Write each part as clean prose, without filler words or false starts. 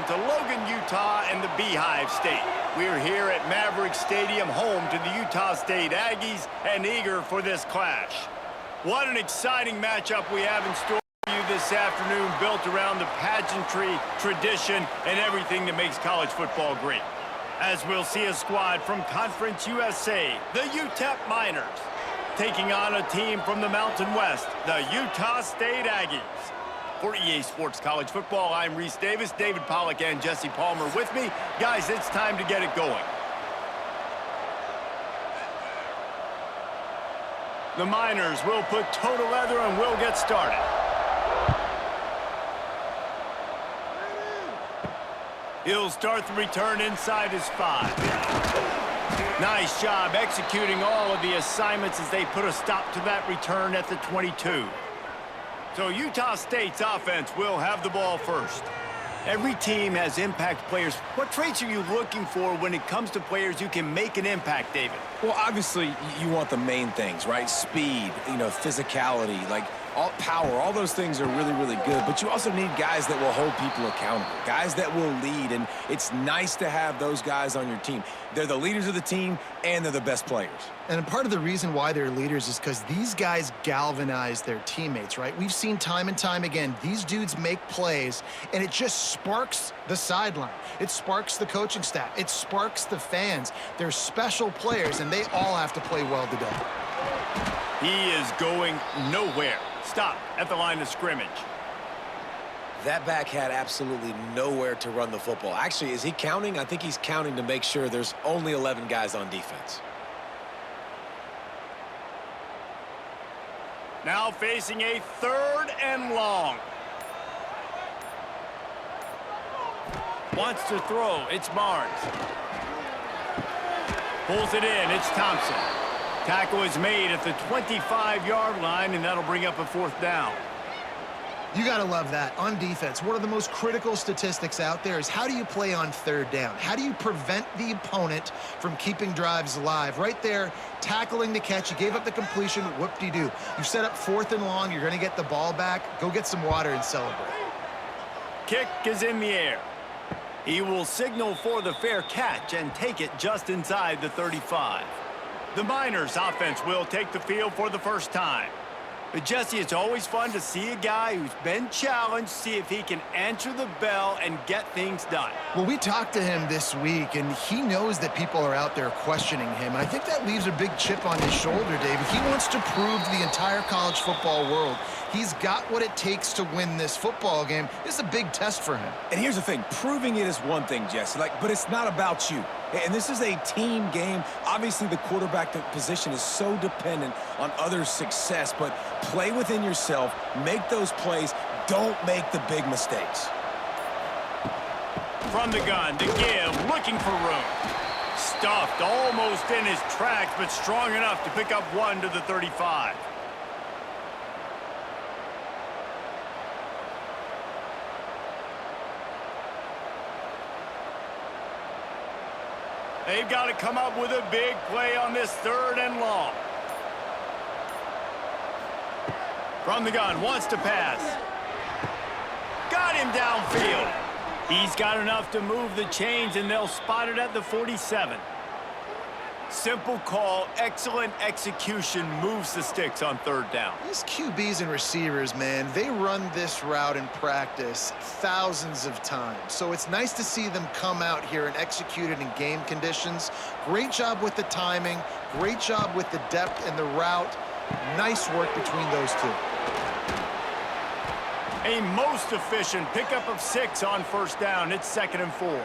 welcome to Logan, Utah and the Beehive State. We're here at Maverick Stadium, home to the Utah State Aggies, and eager for this clash. What an exciting matchup we have in store for you this afternoon, built around the pageantry, tradition, and everything that makes college football great. As we'll see a squad from Conference USA, the UTEP Miners, taking on a team from the Mountain West, the Utah State Aggies. For EA Sports College Football, I'm Reese Davis, David Pollack, and Jesse Palmer with me. Guys, it's time to get it going. The Miners will put toe to leather and we'll get started. He'll start the return inside his 5. Nice job executing all of the assignments as they put a stop to that return at the 22. So Utah State's offense will have the ball first. Every team has impact players. What traits are you looking for when it comes to players who can make an impact, David? Well, obviously, you want the main things, right? Speed, physicality, like power, all those things are really, really good. But you also need guys that will hold people accountable, guys that will lead, and it's nice to have those guys on your team. They're the leaders of the team, and they're the best players. And part of the reason why they're leaders is because these guys galvanize their teammates, right? We've seen time and time again, these dudes make plays, and it just sparks the sideline. It sparks the coaching staff. It sparks the fans. They're special players, and they all have to play well today. He is going nowhere. Stop at the line of scrimmage. That back had absolutely nowhere to run the football. Actually, is he counting? I think he's counting to make sure there's only 11 guys on defense. Now facing a 3rd and long. Wants to throw. It's Barnes. Pulls it in. It's Thompson. Tackle is made at the 25-yard line, and that'll bring up a 4th down. You got to love that. On defense, one of the most critical statistics out there is how do you play on 3rd down? How do you prevent the opponent from keeping drives alive? Right there, tackling the catch. You gave up the completion. Whoop-de-doo. You set up 4th and long. You're going to get the ball back. Go get some water and celebrate. Kick is in the air. He will signal for the fair catch and take it just inside the 35. The Miners offense will take the field for the first time. But Jesse, it's always fun to see a guy who's been challenged, see if he can answer the bell and get things done. Well, we talked to him this week, and he knows that people are out there questioning him. And I think that leaves a big chip on his shoulder, David. He wants to prove to the entire college football world he's got what it takes to win this football game. This is a big test for him. And here's the thing. Proving it is one thing, Jesse, but it's not about you. And this is a team game. Obviously, the quarterback position is so dependent on others' success, but play within yourself, make those plays, don't make the big mistakes. From the gun, to give, looking for room. Stuffed almost in his tracks, but strong enough to pick up 1 to the 35. They've got to come up with a big play on this 3rd and long. From the gun, wants to pass. Got him downfield. He's got enough to move the chains, and they'll spot it at the 47. Simple call, excellent execution, moves the sticks on 3rd down. These QBs and receivers, man, they run this route in practice thousands of times. So it's nice to see them come out here and execute it in game conditions. Great job with the timing, great job with the depth and the route. Nice work between those two. A most efficient pickup of 6 on 1st down. It's 2nd and 4.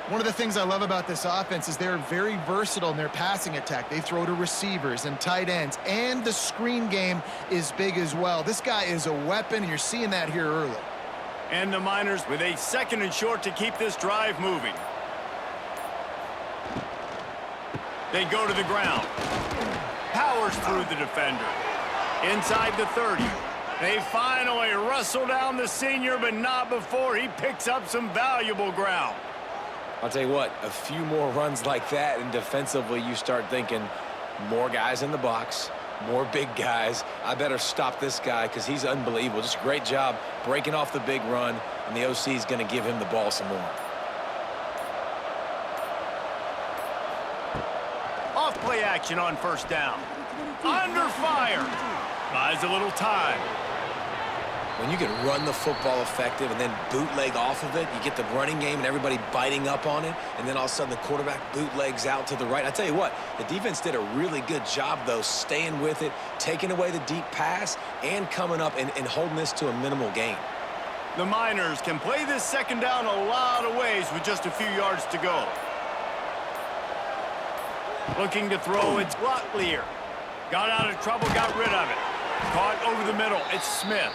One of the things I love about this offense is they're very versatile in their passing attack. They throw to receivers and tight ends, and the screen game is big as well. This guy is a weapon, and you're seeing that here early. And the Miners with a 2nd and short to keep this drive moving. They go to the ground. Powers through the defender. Inside the 30. They finally wrestle down the senior, but not before he picks up some valuable ground. I'll tell you what, a few more runs like that, and defensively you start thinking more guys in the box, More big guys. I better stop this guy because he's unbelievable. Just a great job breaking off the big run, and the OC is going to give him the ball some more. Off play action on first down. Under fire. Buys a little time. When you can run the football effective and then bootleg off of it, you get the running game and everybody biting up on it, and then all of a sudden the quarterback bootlegs out to the right. I tell you what, the defense did a really good job, though, staying with it, taking away the deep pass, and coming up and holding this to a minimal gain. The Miners can play this second down a lot of ways with just a few yards to go. Looking to throw, it's Rotlier. Got out of trouble, got rid of it. Caught over the middle, it's Smith.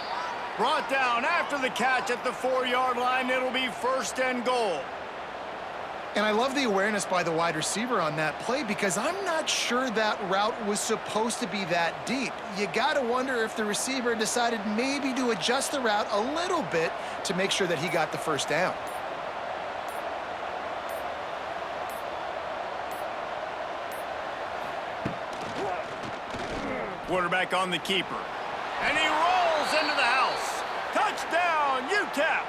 Brought down after the catch at the 4-yard line. It'll be first and goal. And I love the awareness by the wide receiver on that play because I'm not sure that route was supposed to be that deep. You got to wonder if the receiver decided maybe to adjust the route a little bit to make sure that he got the first down. Quarterback on the keeper. And he rolls into the house. Touchdown, UTEP!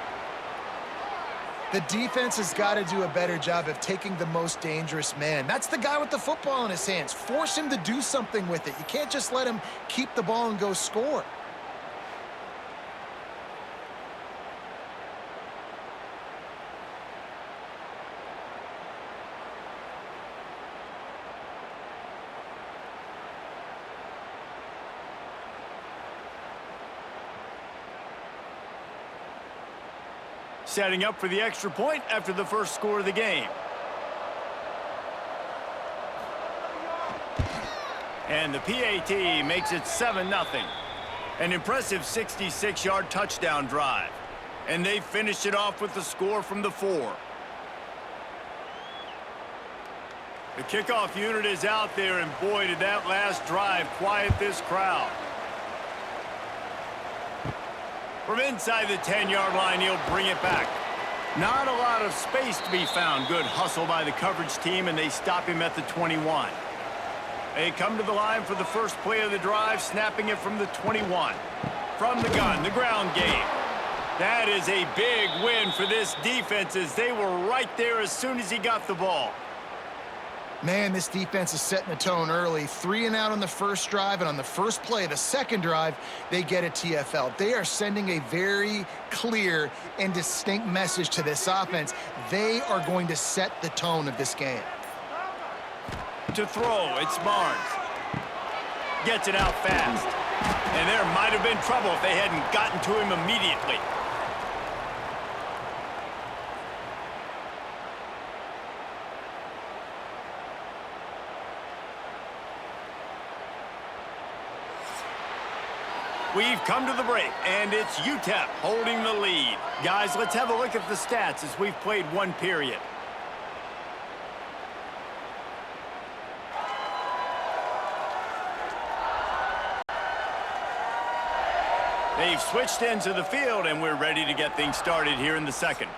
The defense has got to do a better job of taking the most dangerous man. That's the guy with the football in his hands. Force him to do something with it. You can't just let him keep the ball and go score. Setting up for the extra point after the first score of the game. And the PAT makes it 7-0. An impressive 66-yard touchdown drive. And they finished it off with the score from the 4. The kickoff unit is out there, and boy, did that last drive quiet this crowd. From inside the 10-yard line, he'll bring it back. Not a lot of space to be found. Good hustle by the coverage team, and they stop him at the 21. They come to the line for the first play of the drive, snapping it from the 21. From the gun, the ground game. That is a big win for this defense as they were right there as soon as he got the ball. Man, this defense is setting the tone early. 3 and out on the first drive, and on the first play, the second drive, they get a TFL. They are sending a very clear and distinct message to this offense. They are going to set the tone of this game. To throw, it's Barnes. Gets it out fast. And there might have been trouble if they hadn't gotten to him immediately. We've come to the break, and it's UTEP holding the lead. Guys, let's have a look at the stats as we've played one period. They've switched ends of the field, and we're ready to get things started here in the second.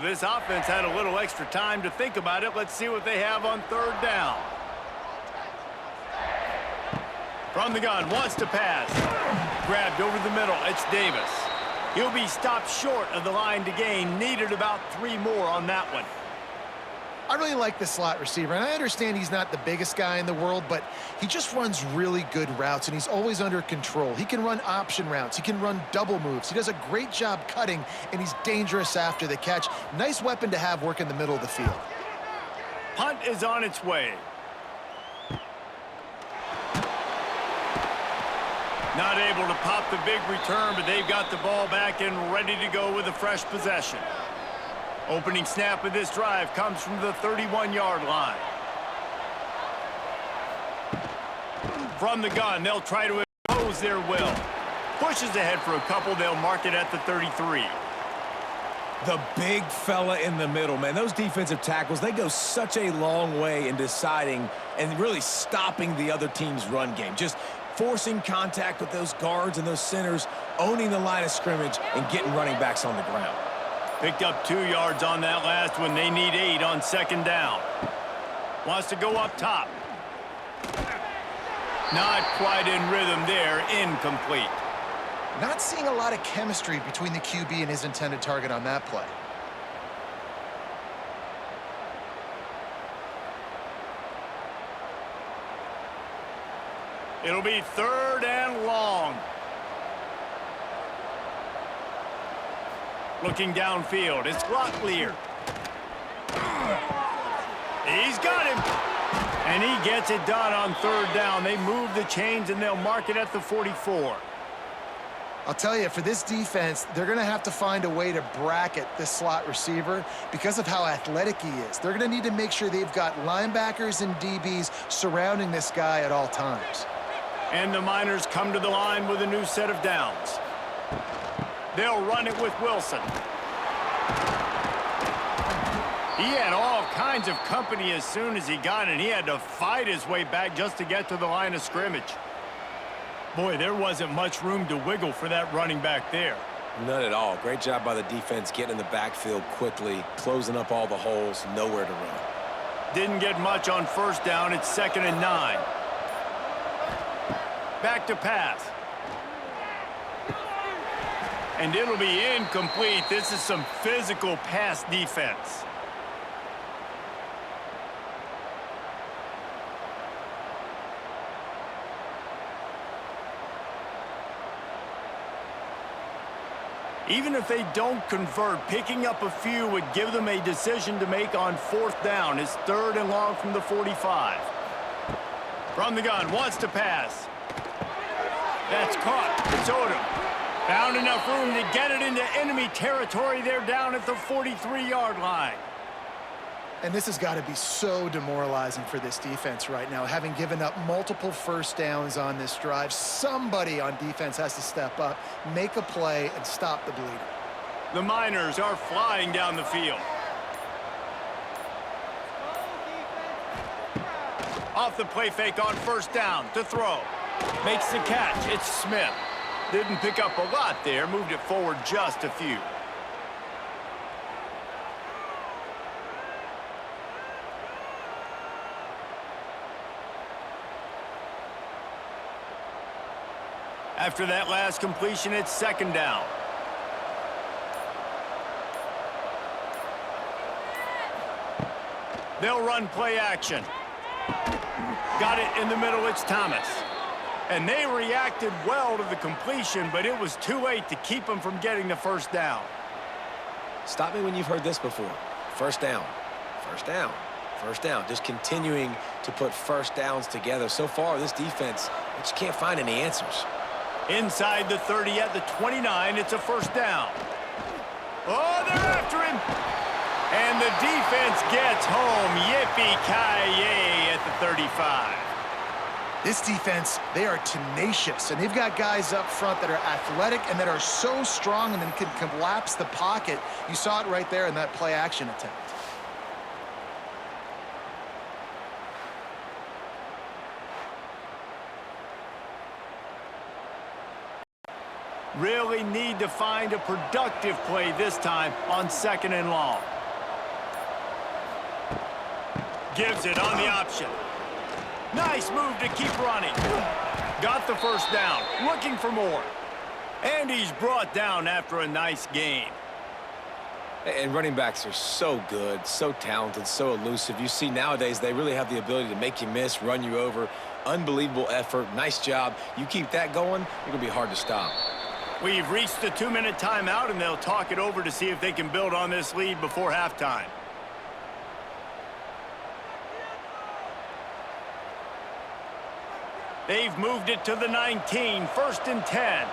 This offense had a little extra time to think about it. Let's see what they have on third down. From the gun, wants to pass. Grabbed over the middle, it's Davis. He'll be stopped short of the line to gain. Needed about 3 more on that one. I really like the slot receiver, and I understand he's not the biggest guy in the world, but he just runs really good routes, and he's always under control. He can run option routes. He can run double moves. He does a great job cutting, and he's dangerous after the catch. Nice weapon to have work in the middle of the field. Punt is on its way. Not able to pop the big return, but they've got the ball back and ready to go with a fresh possession. Opening snap of this drive comes from the 31-yard line. From the gun, they'll try to impose their will. Pushes ahead for a couple, they'll mark it at the 33. The big fella in the middle, man. Those defensive tackles, they go such a long way in deciding and really stopping the other team's run game. Just forcing contact with those guards and those centers, owning the line of scrimmage, and getting running backs on the ground. Picked up 2 yards on that last one. They need 8 on second down. Wants to go up top. Not quite in rhythm there, incomplete. Not seeing a lot of chemistry between the QB and his intended target on that play. It'll be 3rd and long. Looking downfield, it's Locklear. He's got him. And he gets it done on 3rd down. They move the chains, and they'll mark it at the 44. I'll tell you, for this defense, they're going to have to find a way to bracket this slot receiver because of how athletic he is. They're going to need to make sure they've got linebackers and DBs surrounding this guy at all times. And the Miners come to the line with a new set of downs. They'll run it with Wilson. He had all kinds of company as soon as he got it. He had to fight his way back just to get to the line of scrimmage. Boy, there wasn't much room to wiggle for that running back there. None at all. Great job by the defense getting in the backfield quickly, closing up all the holes, nowhere to run. Didn't get much on 1st down. It's 2nd and 9. Back to pass. And it'll be incomplete. This is some physical pass defense. Even if they don't convert, picking up a few would give them a decision to make on 4th down. It's 3rd and long from the 45. From the gun, wants to pass. That's caught. It's Odom. Found enough room to get it into enemy territory. They're down at the 43-yard line. And this has got to be so demoralizing for this defense right now. Having given up multiple 1st downs on this drive, somebody on defense has to step up, make a play, and stop the bleeding. The Miners are flying down the field. Off the play fake on 1st down to throw. Makes the catch. It's Smith. Didn't pick up a lot there. Moved it forward just a few. After that last completion, it's 2nd down. They'll run play action. Got it in the middle. It's Thomas. And they reacted well to the completion, but it was too late to keep them from getting the 1st down. Stop me when you've heard this before. 1st down, 1st down, 1st down. Just continuing to put 1st downs together. So far, this defense, they just can't find any answers. Inside the 30 at the 29, it's a 1st down. Oh, they're after him. And the defense gets home. Yippee-ki-yay at the 35. This defense, they are tenacious, and they've got guys up front that are athletic and that are so strong and then can collapse the pocket. You saw it right there in that play action attempt. Really need to find a productive play this time on 2nd and long. Gives it on the option. Nice move to keep running. Got the 1st down. Looking for more. And he's brought down after a nice gain. And running backs are so good, so talented, so elusive. You see nowadays they really have the ability to make you miss, run you over. Unbelievable effort. Nice job. You keep that going, you're going to be hard to stop. We've reached the 2-minute timeout, and they'll talk it over to see if they can build on this lead before halftime. They've moved it to the 19, 1st and 10.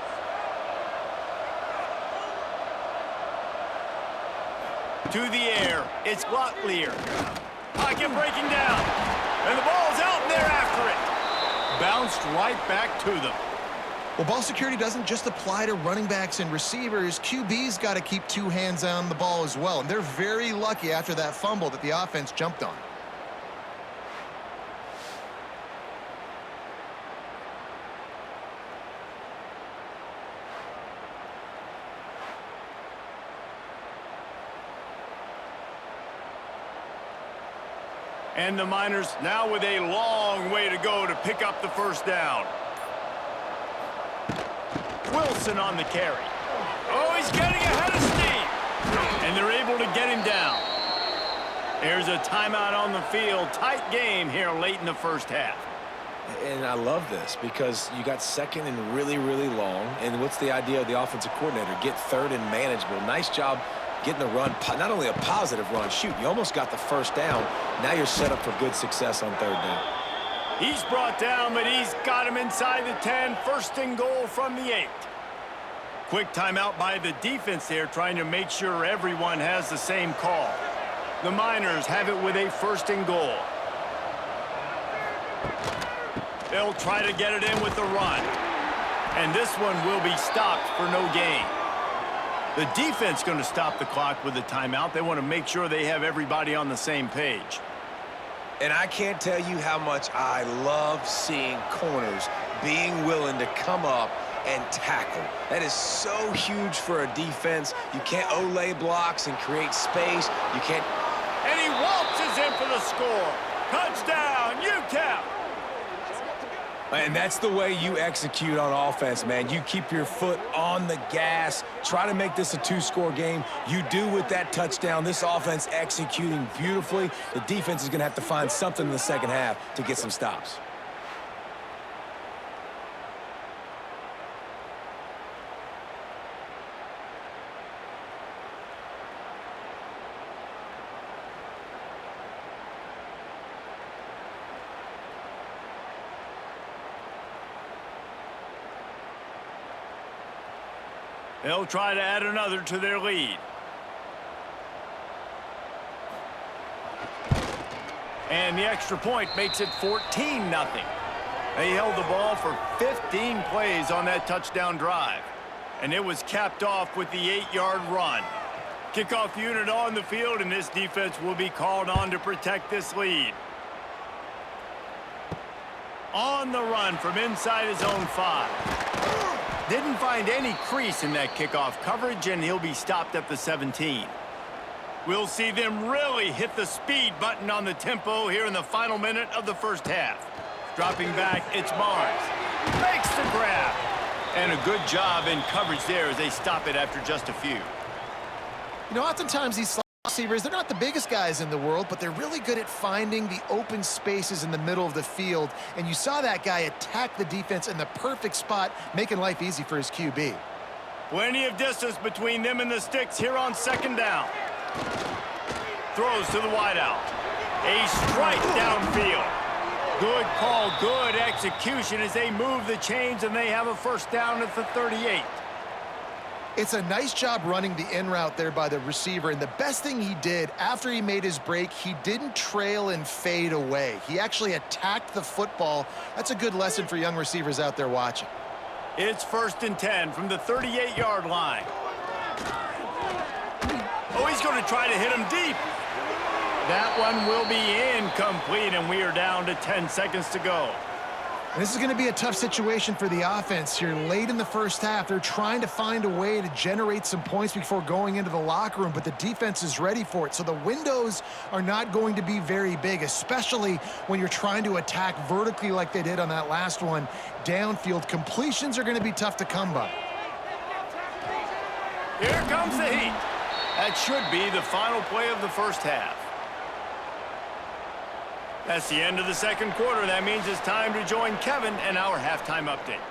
To the air, it's Locklear. Pocket breaking down, and the ball's out, and they're after it. Bounced right back to them. Well, ball security doesn't just apply to running backs and receivers. QB's got to keep 2 hands on the ball as well, and they're very lucky after that fumble that the offense jumped on. And the Miners now with a long way to go to pick up the first down. Wilson on the carry. Oh, he's getting ahead of steam. And they're able to get him down. There's a timeout on the field. Tight game here late in the first half. And I love this because you got second and really, really long. And what's the idea of the offensive coordinator? Get third and manageable. Nice job getting the run, not only a positive run. Shoot, you almost got the first down. Now you're set up for good success on third down. He's brought down, but he's got him inside the 10. First and goal from the 8. Quick timeout by the defense there, trying to make sure everyone has the same call. The Miners have it with a first and goal. They'll try to get it in with the run. And this one will be stopped for no gain. The defense going to stop the clock with a timeout. They want to make sure they have everybody on the same page. And I can't tell you how much I love seeing corners being willing to come up and tackle. That is so huge for a defense. You can't olay blocks and create space. You can't. And he waltzes in for the score. Touchdown, UTEP. And that's the way you execute on offense, man. You keep your foot on the gas. Try to make this a two-score game. You do with that touchdown. This offense executing beautifully. The defense is going to have to find something in the second half to get some stops. They'll try to add another to their lead. And the extra point makes it 14-0. They held the ball for 15 plays on that touchdown drive. And it was capped off with the 8-yard run. Kickoff unit on the field, and this defense will be called on to protect this lead. On the run from inside his own 5. Didn't find any crease in that kickoff coverage, and he'll be stopped at the 17. We'll see them really hit the speed button on the tempo here in the final minute of the first half. Dropping back, it's Mars. Makes the grab. And a good job in coverage there as they stop it after just a few. You know, oftentimes these receivers, they're not the biggest guys in the world, but they're really good at finding the open spaces in the middle of the field. And you saw that guy attack the defense in the perfect spot, making life easy for his QB. Plenty of distance between them and the sticks here on second down. Throws to the wideout. A strike downfield. Good call, good execution as they move the chains, and they have a first down at the 38. It's a nice job running the in route there by the receiver, and the best thing he did after he made his break, he didn't trail and fade away. He actually attacked the football. That's a good lesson for young receivers out there watching. It's first and 10 from the 38-yard line. Oh, he's going to try to hit him deep. That one will be incomplete, and we are down to 10 seconds to go. This is going to be a tough situation for the offense here late in the first half. They're trying to find a way to generate some points before going into the locker room, but the defense is ready for it. So the windows are not going to be very big, especially when you're trying to attack vertically like they did on that last one. Downfield completions are going to be tough to come by. Here comes the heat. That should be the final play of the first half. That's the end of the second quarter. That means it's time to join Kevin and our halftime update.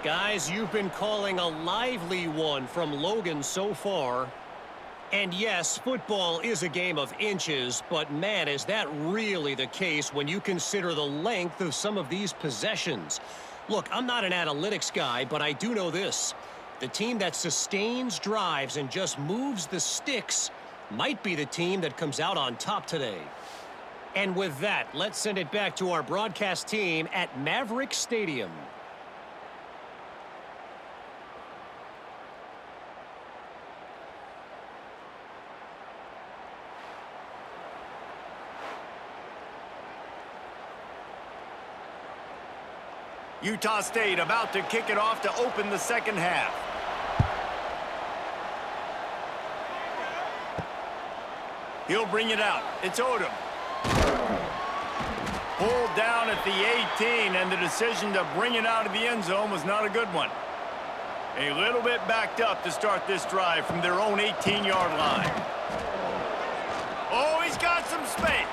Guys, you've been calling a lively one from Logan so far. And yes, football is a game of inches, but man, is that really the case when you consider the length of some of these possessions. Look, I'm not an analytics guy, but I do know this. The team that sustains drives and just moves the sticks might be the team that comes out on top today. And with that, let's send it back to our broadcast team at Maverick Stadium. Utah State about to kick it off to open the second half. He'll bring it out. It's Odom. Pulled down at the 18, and the decision to bring it out of the end zone was not a good one. A little bit backed up to start this drive from their own 18-yard line. Oh, he's got some space.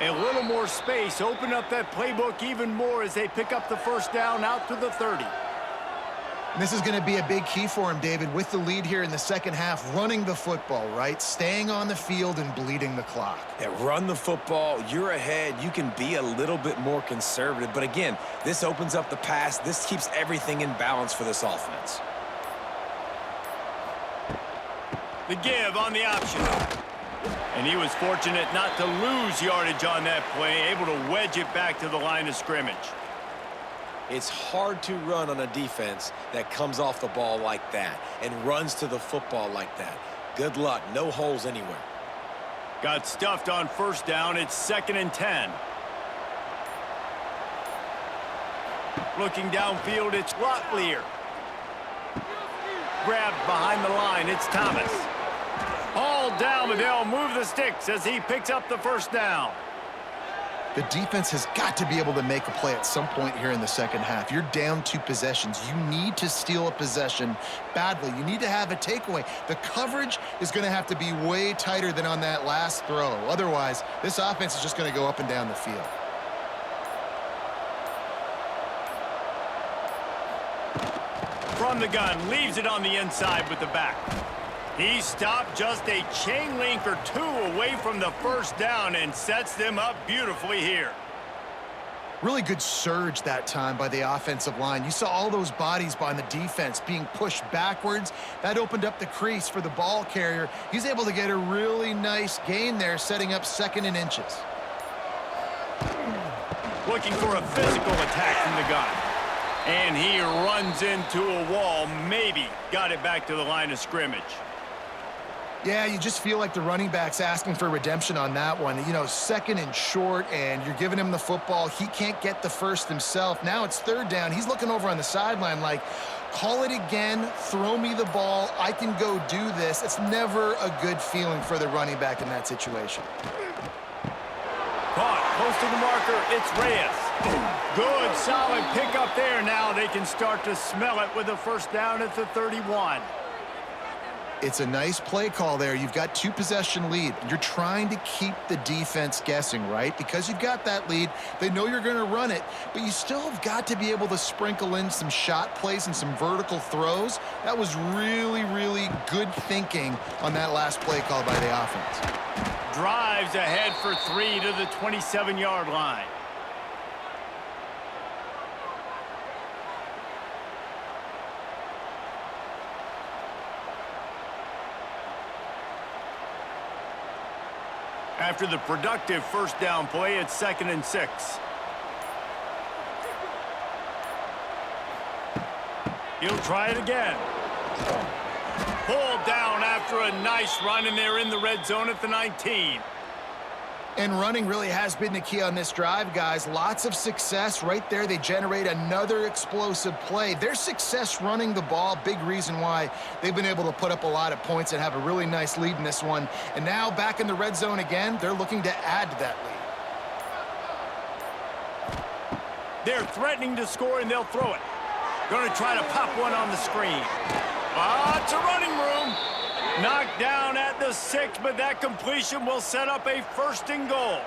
A little more space opened up that playbook even more as they pick up the first down out to the 30. This is going to be a big key for him, David, with the lead here in the second half, running the football, right? Staying on the field and bleeding the clock. Yeah, run the football. You're ahead. You can be a little bit more conservative. But again, this opens up the pass. This keeps everything in balance for this offense. The give on the option. And he was fortunate not to lose yardage on that play, able to wedge it back to the line of scrimmage. It's hard to run on a defense that comes off the ball like that and runs to the football like that. Good luck. No holes anywhere. Got stuffed on first down. It's 2nd and 10. Looking downfield, it's Locklear. Grabbed behind the line. It's Thomas. Hauled down, but they'll move the sticks as he picks up the first down. The defense has got to be able to make a play at some point here in the second half. You're down 2 possessions. You need to steal a possession badly. You need to have a takeaway. The coverage is going to have to be way tighter than on that last throw. Otherwise, this offense is just going to go up and down the field. From the gun, leaves it on the inside with the back. He stopped just a chain link or 2 away from the first down and sets them up beautifully here. Really good surge that time by the offensive line. You saw all those bodies by the defense being pushed backwards. That opened up the crease for the ball carrier. He's able to get a really nice gain there, setting up 2nd and inches. Looking for a physical attack from the gun. And he runs into a wall, maybe got it back to the line of scrimmage. Yeah, you just feel like the running back's asking for redemption on that one. You know, 2nd and short, and you're giving him the football. He can't get the first himself. Now it's 3rd down. He's looking over on the sideline like, call it again, throw me the ball, I can go do this. It's never a good feeling for the running back in that situation. Caught, close to the marker, it's Reyes. Good, solid pickup there. Now they can start to smell it with a first down at the 31. It's a nice play call there. You've got 2 possession lead. You're trying to keep the defense guessing, right? Because you've got that lead. They know you're going to run it, but you still have got to be able to sprinkle in some shot plays and some vertical throws. That was really, really good thinking on that last play call by the offense. Drives ahead for 3 to the 27-yard line. After the productive first down play, it's 2nd and 6. He'll try it again. Pulled down after a nice run, and they're in the red zone at the 19. And running really has been the key on this drive, guys. Lots of success right there. They generate another explosive play. Their success running the ball, big reason why they've been able to put up a lot of points and have a really nice lead in this one. And now back in the red zone again, they're looking to add to that lead. They're threatening to score, and they'll throw it. Going to try to pop one on the screen. Lots of running room. Knocked down at the 6, but that completion will set up a 1st and goal.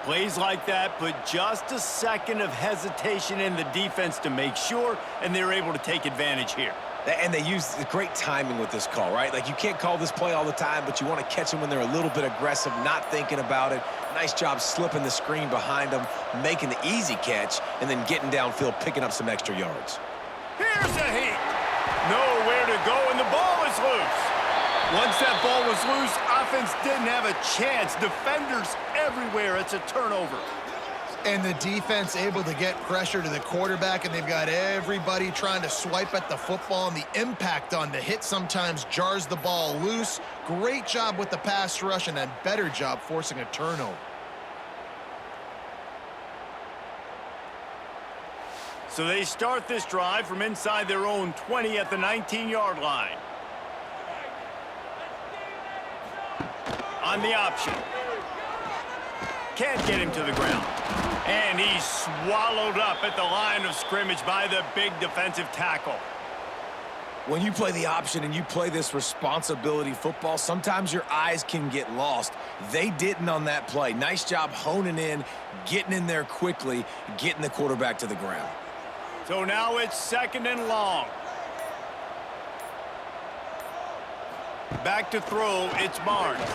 Plays like that put just a second of hesitation in the defense to make sure, and they're able to take advantage here. And they use great timing with this call, right? Like, you can't call this play all the time, but you want to catch them when they're a little bit aggressive, not thinking about it. Nice job slipping the screen behind them, making the easy catch, and then getting downfield, picking up some extra yards. Here's a heat. Nowhere to go, and the ball is loose. Once that ball was loose, offense didn't have a chance. Defenders everywhere. It's a turnover. And the defense able to get pressure to the quarterback, and they've got everybody trying to swipe at the football, and the impact on the hit sometimes jars the ball loose. Great job with the pass rush, and a better job forcing a turnover. So they start this drive from inside their own 20 at the 19-yard line. On the option. can't get him to the ground. And he's swallowed up at the line of scrimmage by the big defensive tackle. When you play the option and you play this responsibility football, sometimes your eyes can get lost. They didn't on that play. Nice job honing in, getting in there quickly, getting the quarterback to the ground. So now it's 2nd and long. Back to throw, it's Barnes.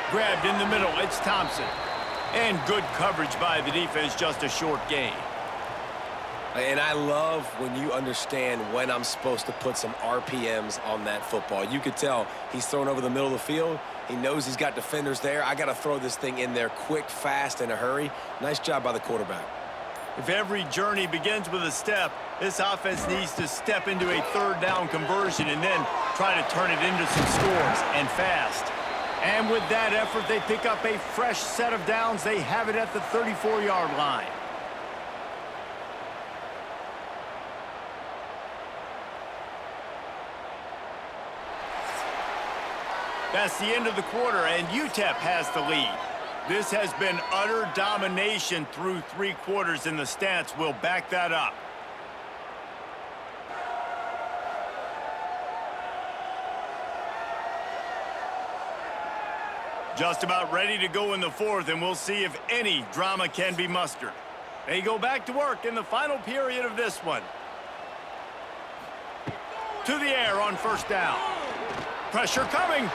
Grabbed in the middle, it's Thompson. And good coverage by the defense, just a short gain. And I love when you understand when I'm supposed to put some RPMs on that football. You could tell he's thrown over the middle of the field. He knows he's got defenders there. I got to throw this thing in there quick, fast, in a hurry. Nice job by the quarterback. If every journey begins with a step, this offense needs to step into a 3rd down conversion and then try to turn it into some scores, and fast. And with that effort, they pick up a fresh set of downs. They have it at the 34-yard line. That's the end of the quarter, and UTEP has the lead. This has been utter domination through 3 quarters, and the stats will back that up. Just about ready to go in the 4th, and we'll see if any drama can be mustered. They go back to work in the final period of this one. To the air on 1st down. Pressure coming.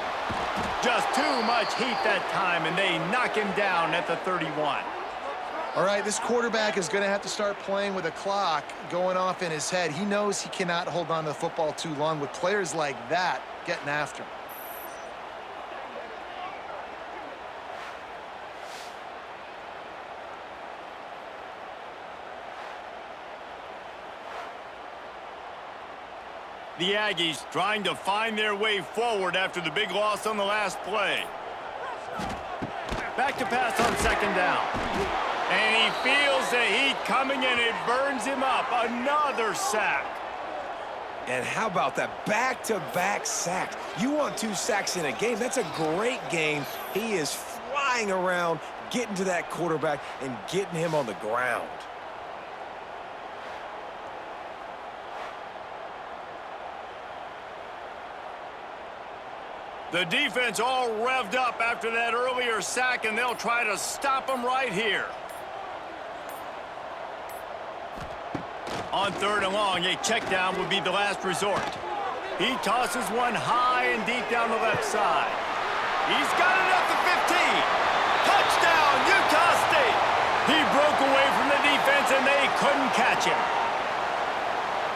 Just too much heat that time, and they knock him down at the 31. All right, this quarterback is going to have to start playing with a clock going off in his head. He knows he cannot hold on to the football too long with players like that getting after him. The Aggies trying to find their way forward after the big loss on the last play. Back to pass on 2nd down. And he feels the heat coming, and it burns him up. Another sack. And how about that back-to-back sacks? You want 2 sacks in a game. That's a great game. He is flying around, getting to that quarterback and getting him on the ground. The defense all revved up after that earlier sack, and they'll try to stop him right here. On 3rd and long, a check down would be the last resort. He tosses one high and deep down the left side. He's got it at the 15. Touchdown, Utah State. He broke away from the defense, and they couldn't catch him.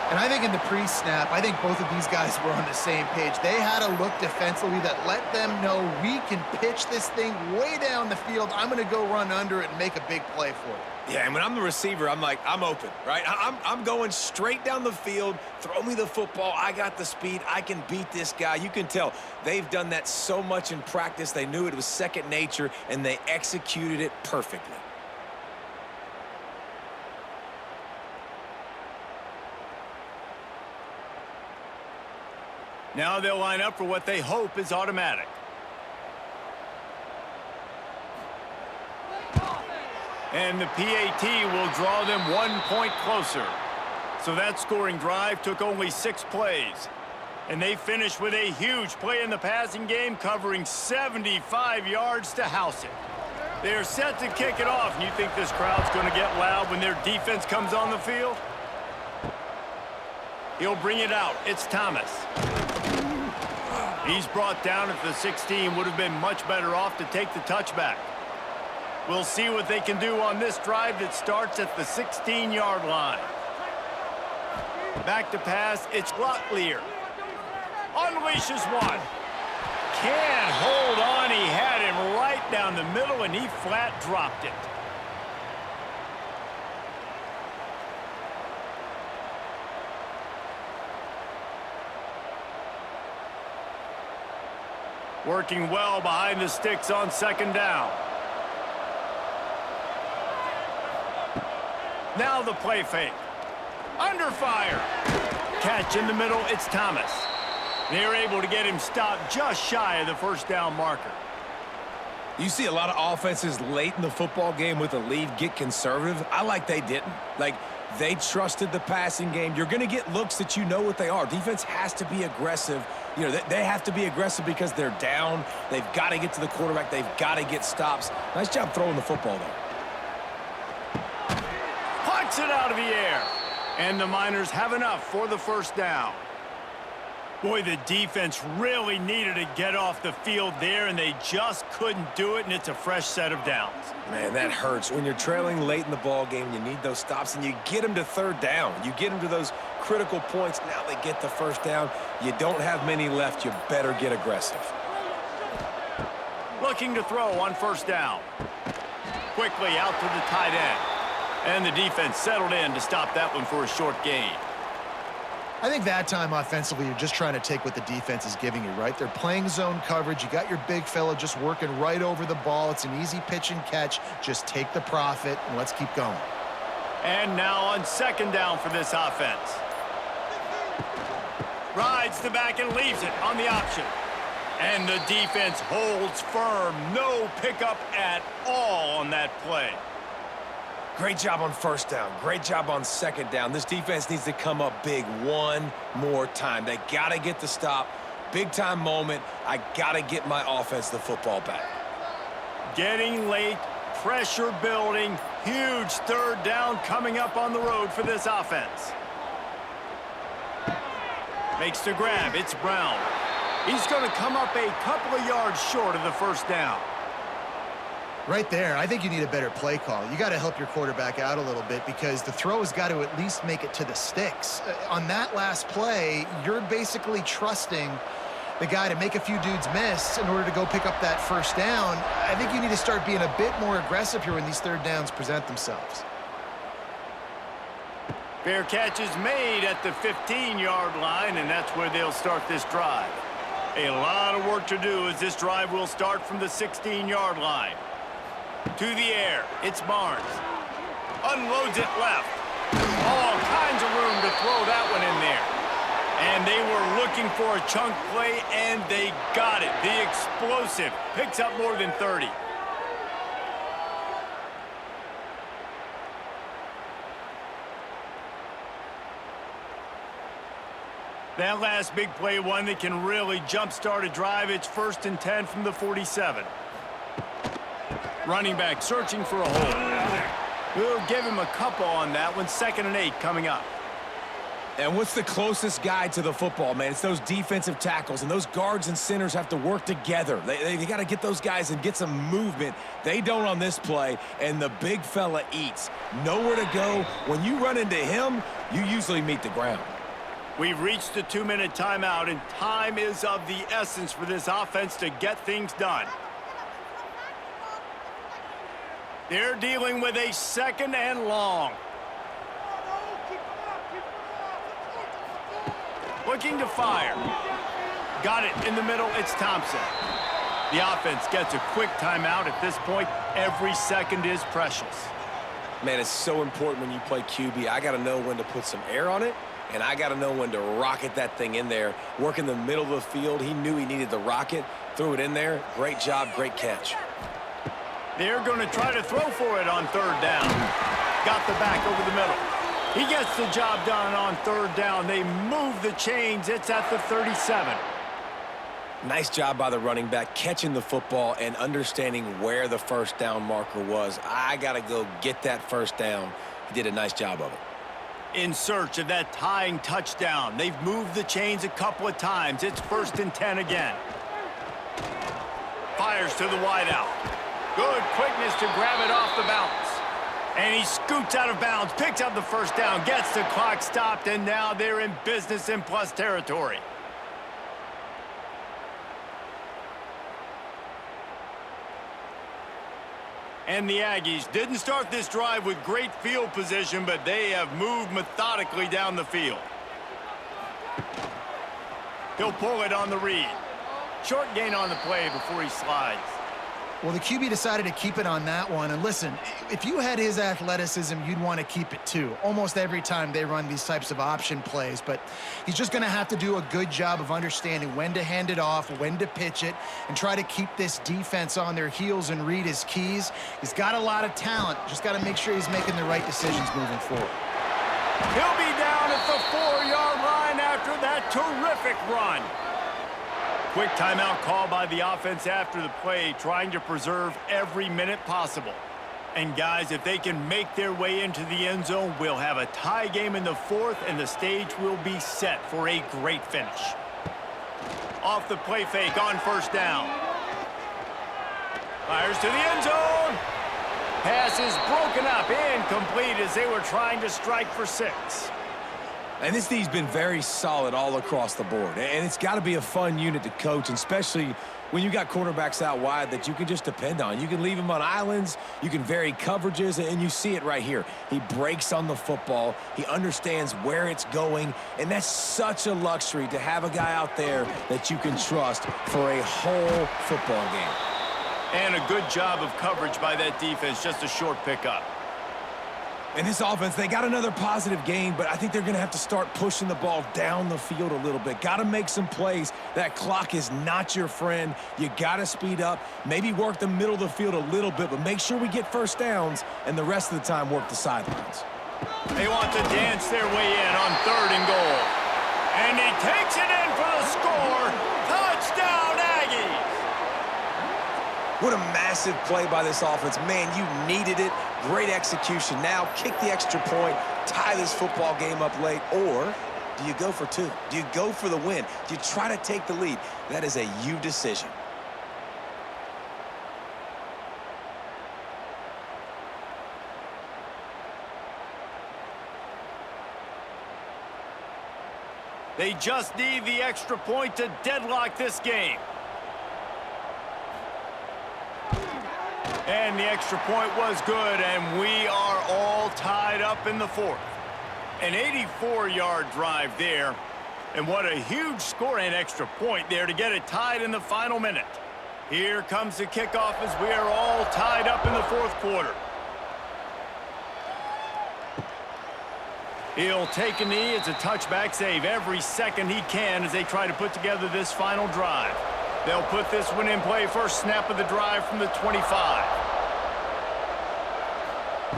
And I think in the pre-snap, I think both of these guys were on the same page. They had a look defensively that let them know we can pitch this thing way down the field. I'm going to go run under it and make a big play for it. Yeah, and when I'm the receiver, I'm like, I'm open, right? I'm going straight down the field. Throw me the football. I got the speed. I can beat this guy. You can tell they've done that so much in practice. They knew it was second nature, and they executed it perfectly. Now they'll line up for what they hope is automatic. And the PAT will draw them 1 point closer. So that scoring drive took only 6 plays. And they finished with a huge play in the passing game, covering 75 yards to house it. They're set to kick it off, and you think this crowd's going to get loud when their defense comes on the field? He'll bring it out. It's Thomas. He's brought down at the 16. Would have been much better off to take the touchback. We'll see what they can do on this drive that starts at the 16-yard line. Back to pass. It's Locklear. Unleashes one. Can't hold on. He had him right down the middle, and he flat dropped it. Working well behind the sticks on 2nd down. Now the play fake. Under fire. Catch in the middle, it's Thomas. They're able to get him stopped just shy of the 1st down marker. You see a lot of offenses late in the football game with a lead get conservative. I like they didn't. Like, they trusted the passing game. You're going to get looks that you know what they are. Defense has to be aggressive. You know, they have to be aggressive because they're down. They've got to get to the quarterback. They've got to get stops. Nice job throwing the football there. Puts it out of the air. And the Miners have enough for the first down. Boy, the defense really needed to get off the field there, and they just couldn't do it, and it's a fresh set of downs. Man, that hurts. When you're trailing late in the ball game, you need those stops, and you get them to third down. You get them to those critical points. Now they get the first down. You don't have many left. You better get aggressive. Looking to throw on first down. Quickly out to the tight end. And the defense settled in to stop that one for a short gain. I think that time offensively, you're just trying to take what the defense is giving you, right? They're playing zone coverage. You got your big fella just working right over the ball. It's an easy pitch and catch. Just take the profit, and let's keep going. And now on second down for this offense. Rides the back and leaves it on the option. And the defense holds firm. No pickup at all on that play. Great job on first down. Great job on second down. This defense needs to come up big one more time. They got to get the stop. Big-time moment. I got to get my offense the football back. Getting late, pressure building, huge third down coming up on the road for this offense. Makes the grab. It's Brown. He's going to come up a couple of yards short of the first down. Right there, I think you need a better play call. You got to help your quarterback out a little bit because the throw has got to at least make it to the sticks. On that last play, you're basically trusting the guy to make a few dudes miss in order to go pick up that first down. I think you need to start being a bit more aggressive here when these third downs present themselves. Fair catch is made at the 15-yard line, and that's where they'll start this drive. A lot of work to do as this drive will start from the 16-yard line. To the air, it's Barnes. Unloads it left. All kinds of room to throw that one in there. And they were looking for a chunk play, and they got it. The explosive picks up more than 30. That last big play, one that can really jumpstart a drive. It's 1st and 10 from the 47. Running back searching for a hole. We'll give him a couple on that one. 2nd and 8 coming up. And what's the closest guy to the football, man? It's those defensive tackles, and those guards and centers have to work together. They got to get those guys and get some movement. They don't on this play, and the big fella eats. Nowhere to go. When you run into him, you usually meet the ground. We've reached the 2-minute timeout, and time is of the essence for this offense to get things done. They're dealing with a 2nd and long. Looking to fire. Got it in the middle. It's Thompson. The offense gets a quick timeout. At this point, every second is precious. Man, it's so important when you play QB. I got to know when to put some air on it, and I got to know when to rocket that thing in there. Work in the middle of the field. He knew he needed the rocket. Threw it in there. Great job, great catch. They're going to try to throw for it on 3rd down. Got the back over the middle. He gets the job done on 3rd down. They move the chains. It's at the 37. Nice job by the running back, catching the football and understanding where the first down marker was. I got to go get that first down. He did a nice job of it. In search of that tying touchdown. They've moved the chains a couple of times. It's 1st and 10 again. Fires to the wideout. Good quickness to grab it off the bounce. And he scoots out of bounds, picks up the first down, gets the clock stopped, and now they're in business in plus territory. And the Aggies didn't start this drive with great field position, but they have moved methodically down the field. He'll pull it on the read. Short gain on the play before he slides. Well, the QB decided to keep it on that one. And listen, if you had his athleticism, you'd want to keep it too. Almost every time they run these types of option plays. But he's just going to have to do a good job of understanding when to hand it off, when to pitch it, and try to keep this defense on their heels and read his keys. He's got a lot of talent. Just got to make sure he's making the right decisions moving forward. He'll be down at the 4-yard line after that terrific run. Quick timeout call by the offense after the play, trying to preserve every minute possible. And guys, if they can make their way into the end zone, we'll have a tie game in the 4th, and the stage will be set for a great finish. Off the play fake on 1st down. Fires to the end zone. Pass is broken up, incomplete as they were trying to strike for 6. And this D's been very solid all across the board. And it's got to be a fun unit to coach, and especially when you got cornerbacks out wide that you can just depend on. You can leave them on islands, you can vary coverages, and you see it right here. He breaks on the football, he understands where it's going, and that's such a luxury to have a guy out there that you can trust for a whole football game. And a good job of coverage by that defense, just a short pickup. In this offense, they got another positive gain, but I think they're going to have to start pushing the ball down the field a little bit. Got to make some plays. That clock is not your friend. You got to speed up, maybe work the middle of the field a little bit, but make sure we get first downs, and the rest of the time work the sidelines. They want to dance their way in on 3rd and goal. And he takes it in for the score. Touchdown, Aggies! What a massive play by this offense. Man, you needed it. Great execution. Now kick the extra point, tie this football game up late, or do you go for 2? Do you go for the win? Do you try to take the lead? That is a you decision. They just need the extra point to deadlock this game. And the extra point was good, and we are all tied up in the 4th. An 84-yard drive there, and what a huge score and extra point there to get it tied in the final minute. Here comes the kickoff as we are all tied up in the 4th quarter. He'll take a knee. It's a touchback save every second he can as they try to put together this final drive. They'll put this one in play. First snap of the drive from the 25.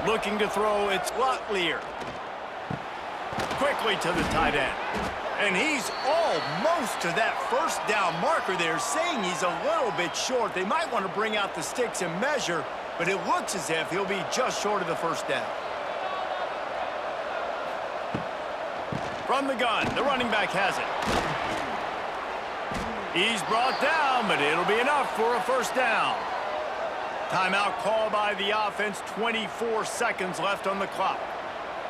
Looking to throw, it's Locklear. Quickly to the tight end. And he's almost to that first down marker there, saying he's a little bit short. They might want to bring out the sticks and measure, but it looks as if he'll be just short of the first down. From the gun, the running back has it. He's brought down, but it'll be enough for a first down. Timeout call by the offense, 24 seconds left on the clock.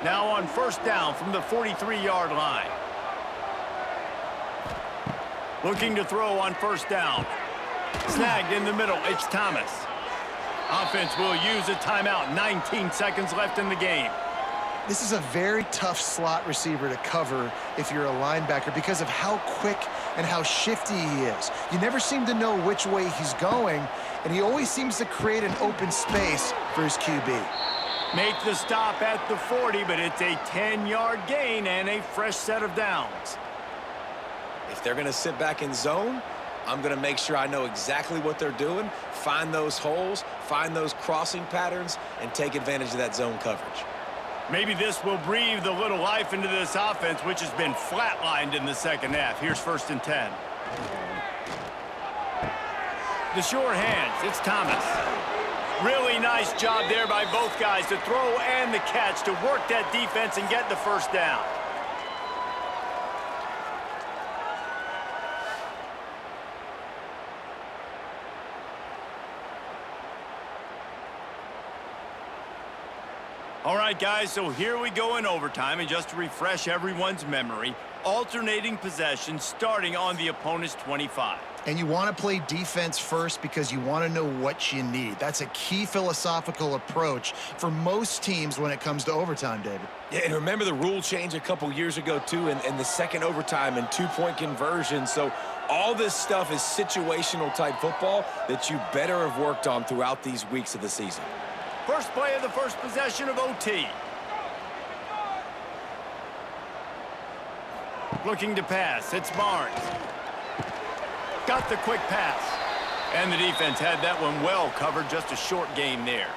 Now on first down from the 43-yard line. Looking to throw on first down. Snagged in the middle, it's Thomas. Offense will use a timeout, 19 seconds left in the game. This is a very tough slot receiver to cover if you're a linebacker because of how quick and how shifty he is. You never seem to know which way he's going, and he always seems to create an open space for his QB. Make the stop at the 40, but it's a 10-yard gain and a fresh set of downs. If they're going to sit back in zone, I'm going to make sure I know exactly what they're doing, find those holes, find those crossing patterns, and take advantage of that zone coverage. Maybe this will breathe a little life into this offense, which has been flatlined in the second half. Here's 1st and 10. The sure hands, it's Thomas. Really nice job there by both guys to throw and the catch to work that defense and get the first down. All right, guys, so here we go in overtime, and just to refresh everyone's memory, alternating possession starting on the opponent's 25. And you want to play defense first because you want to know what you need. That's a key philosophical approach for most teams when it comes to overtime, David. Yeah, and remember the rule change a couple years ago, too, and the second overtime and 2-point conversion. So All this stuff is situational type football that you better have worked on throughout these weeks of the season. First play of the first possession of OT. Looking to pass. It's Barnes. Got the quick pass. And the defense had that one well covered. Just a short gain there.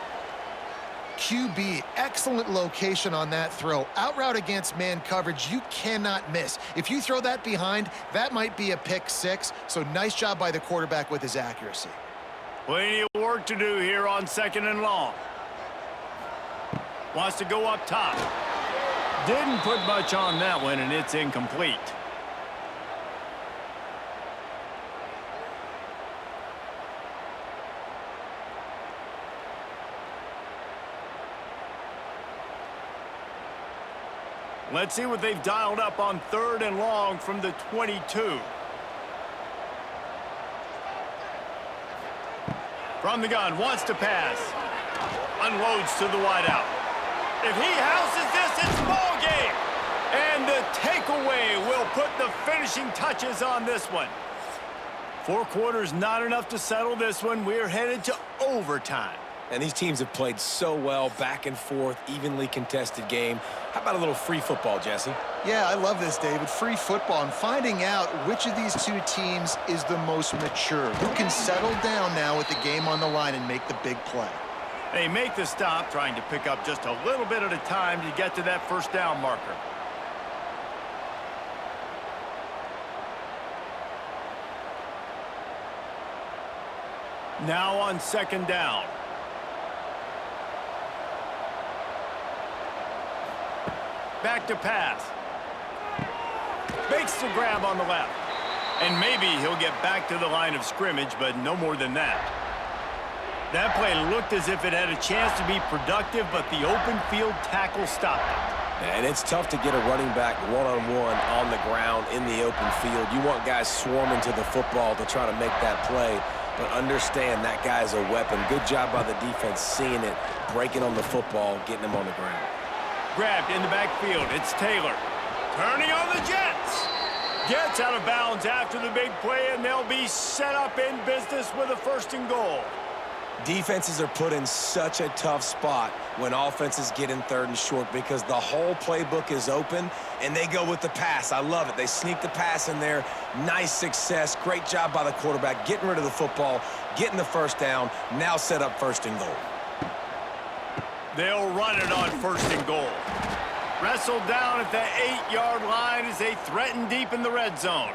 QB, excellent location on that throw. Out route against man coverage, you cannot miss. If you throw that behind, that might be a pick six. So nice job by the quarterback with his accuracy. Plenty of work to do here on 2nd and long. Wants to go up top. Didn't put much on that one, and it's incomplete. Let's see what they've dialed up on 3rd and long from the 22. From the gun, wants to pass. Unloads to the wideout. If he houses this, it's ball game. And the takeaway will put the finishing touches on this one. 4 quarters, not enough to settle this one. We're headed to overtime. And these teams have played so well, back and forth, evenly contested game. How about a little free football, Jesse? Yeah, I love this, David. Free football and finding out which of these two teams is the most mature. Who can settle down now with the game on the line and make the big play? They make the stop, trying to pick up just a little bit at a time to get to that first down marker. Now on 2nd down. Back to pass. Makes the grab on the left. And maybe he'll get back to the line of scrimmage, but no more than that. That play looked as if it had a chance to be productive, but the open field tackle stopped it. And it's tough to get a running back one-on-one on the ground in the open field. You want guys swarming to the football to try to make that play, but understand that guy's a weapon. Good job by the defense seeing it, breaking on the football, getting him on the ground. Grabbed in the backfield. It's Taylor. Turning on the Jets. Gets out of bounds after the big play, and they'll be set up in business with a 1st and goal. Defenses are put in such a tough spot when offenses get in 3rd and short because the whole playbook is open, and they go with the pass. I love it. They sneak the pass in there. Nice success. Great job by the quarterback getting rid of the football, getting the 1st down, now set up 1st and goal. They'll run it on 1st and goal. Wrestled down at the 8-yard line as they threaten deep in the red zone.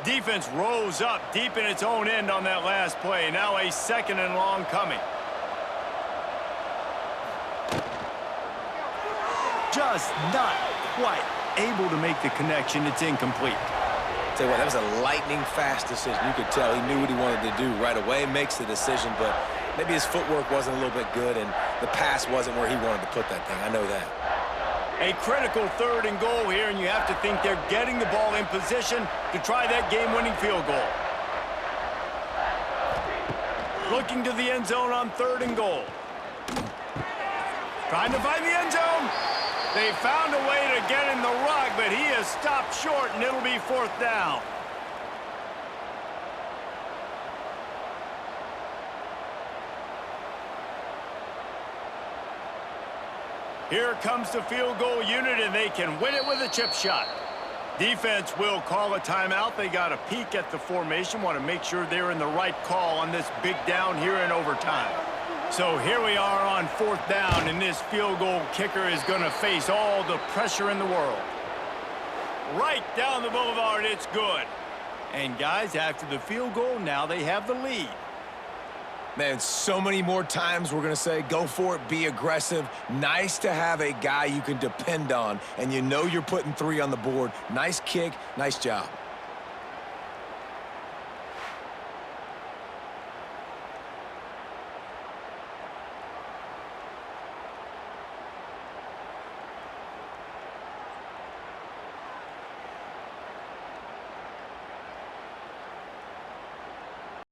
Defense rose up deep in its own end on that last play. Now a 2nd and long coming. Just not quite able to make the connection. It's incomplete. Tell you what, that was a lightning-fast decision. You could tell he knew what he wanted to do right away, makes the decision, but maybe his footwork wasn't a little bit good, and the pass wasn't where he wanted to put that thing. I know that. A critical 3rd and goal here, and you have to think they're getting the ball in position to try that game-winning field goal. Looking to the end zone on 3rd and goal. Trying to find the end zone. They found a way to get in the rug, but he has stopped short, and it'll be 4th down. Here comes the field goal unit, and they can win it with a chip shot. Defense will call a timeout. They got a peek at the formation, want to make sure they're in the right call on this big down here in overtime. So here we are on 4th down, and this field goal kicker is going to face all the pressure in the world. Right down the boulevard, it's good. And guys, after the field goal, now they have the lead. Man, so many more times we're going to say, go for it, be aggressive. Nice to have a guy you can depend on, and you know you're putting 3 on the board. Nice kick, nice job.